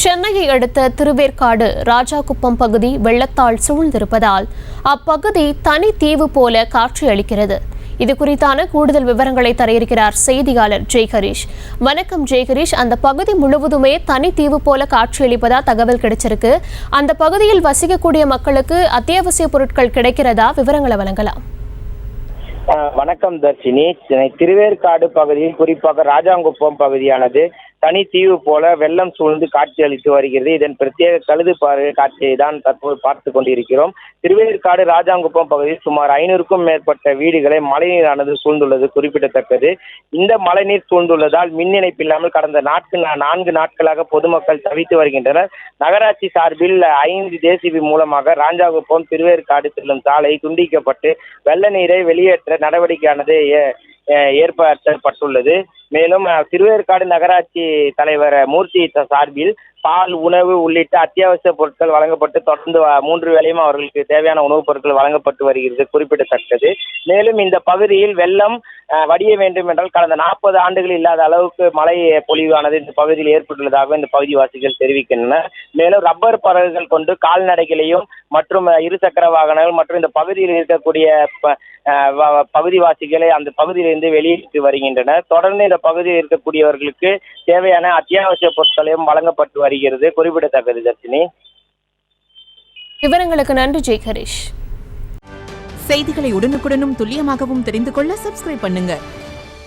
சென்னையை அடுத்த திருவேற்காடு ராஜாகுப்பம் பகுதி வெள்ளத்தால் சூழ்ந்திருப்பதால் அப்பகுதி தனி தீவு போல காட்சியளிக்கிறது. இது குறித்தான கூடுதல் விவரங்களை தர இருக்கிறார் செய்தியாளர் ஜெய்ஹரிஷ். வணக்கம் ஜெய்ஹரிஷ். அந்த பகுதி முழுவதுமே தனி தீவு போல காட்சியளிப்பதா தகவல் கிடைச்சிருக்கு. அந்த பகுதியில் வசிக்கக்கூடிய மக்களுக்கு அத்தியாவசிய பொருட்கள் கிடைக்கிறதா? விவரங்களை வழங்கலாம். வணக்கம் தர்ஷினி. திருவேற்காடு பகுதியில் குறிப்பாக ராஜாங்குப்பம் பகுதியானது தனி தீவு போல வெள்ளம் சூழ்ந்து காட்சியளித்து வருகிறது. இதன் பிரத்யேக கழுது பார்வை காட்சியை தான் தற்போது பார்த்து கொண்டிருக்கிறோம். திருவேற்காடு ராஜாங்குப்பம் பகுதியில் சுமார் 500க்கும் மேற்பட்ட வீடுகளை மழைநீரானது சூழ்ந்துள்ளது குறிப்பிடத்தக்கது. இந்த மழைநீர் சூழ்ந்துள்ளதால் மின் இணைப்பு இல்லாமல் கடந்த 4 நாட்களாக பொதுமக்கள் தவித்து வருகின்றனர். நகராட்சி சார்பில் 5 ஜேசிபி மூலமாக ராஜாங்குப்பம் திருவேற்காடு செல்லும் சாலை துண்டிக்கப்பட்டு வெள்ள நீரை வெளியேற்ற நடவடிக்கையானது ஏற்படுத்தப்பட்டுள்ளது. மேலும் திருவேற்காடு நகராட்சி தலைவர் மூர்த்தி சார்பில் பால், உணவு உள்ளிட்ட அத்தியாவசிய பொருட்கள் வழங்கப்பட்டு தொடர்ந்து 3 வேளையும் அவர்களுக்கு தேவையான உணவுப் பொருட்கள் வழங்கப்பட்டு வருகிறது குறிப்பிடத்தக்கது. மேலும் இந்த பகுதியில் வெள்ளம் வடிய வேண்டும் என்றால் கடந்த 40 ஆண்டுகள் இல்லாத அளவுக்கு மழை பொழிவானது இந்த பகுதியில் ஏற்பட்டுள்ளதாக இந்த பகுதிவாசிகள் தெரிவிக்கின்றனர். மேலும் ரப்பர் படகுகள் கொண்டு கால்நடைகளையும் மற்றும் இருசக்கர வாகனங்கள் மற்றும் இந்த பகுதியில் இருக்கக்கூடிய பகுதிவாசிகளை அந்த பகுதியிலிருந்து வெளியேற்றி வருகின்றனர். தொடர்ந்து இந்த பகுதியில் இருக்கக்கூடியவர்களுக்கு தேவையான அத்தியாவசிய பொருட்களையும் வழங்கப்பட்டு வருகிறது குறிப்பிடத்தக்கது. தர்ஷினி, விவரங்களுக்கு நன்றி ஜெய்ஹரிஷ். செய்திகளை உடனுக்குடனும் துல்லியமாகவும் தெரிந்து கொள்ள சப்ஸ்கிரைப் பண்ணுங்க.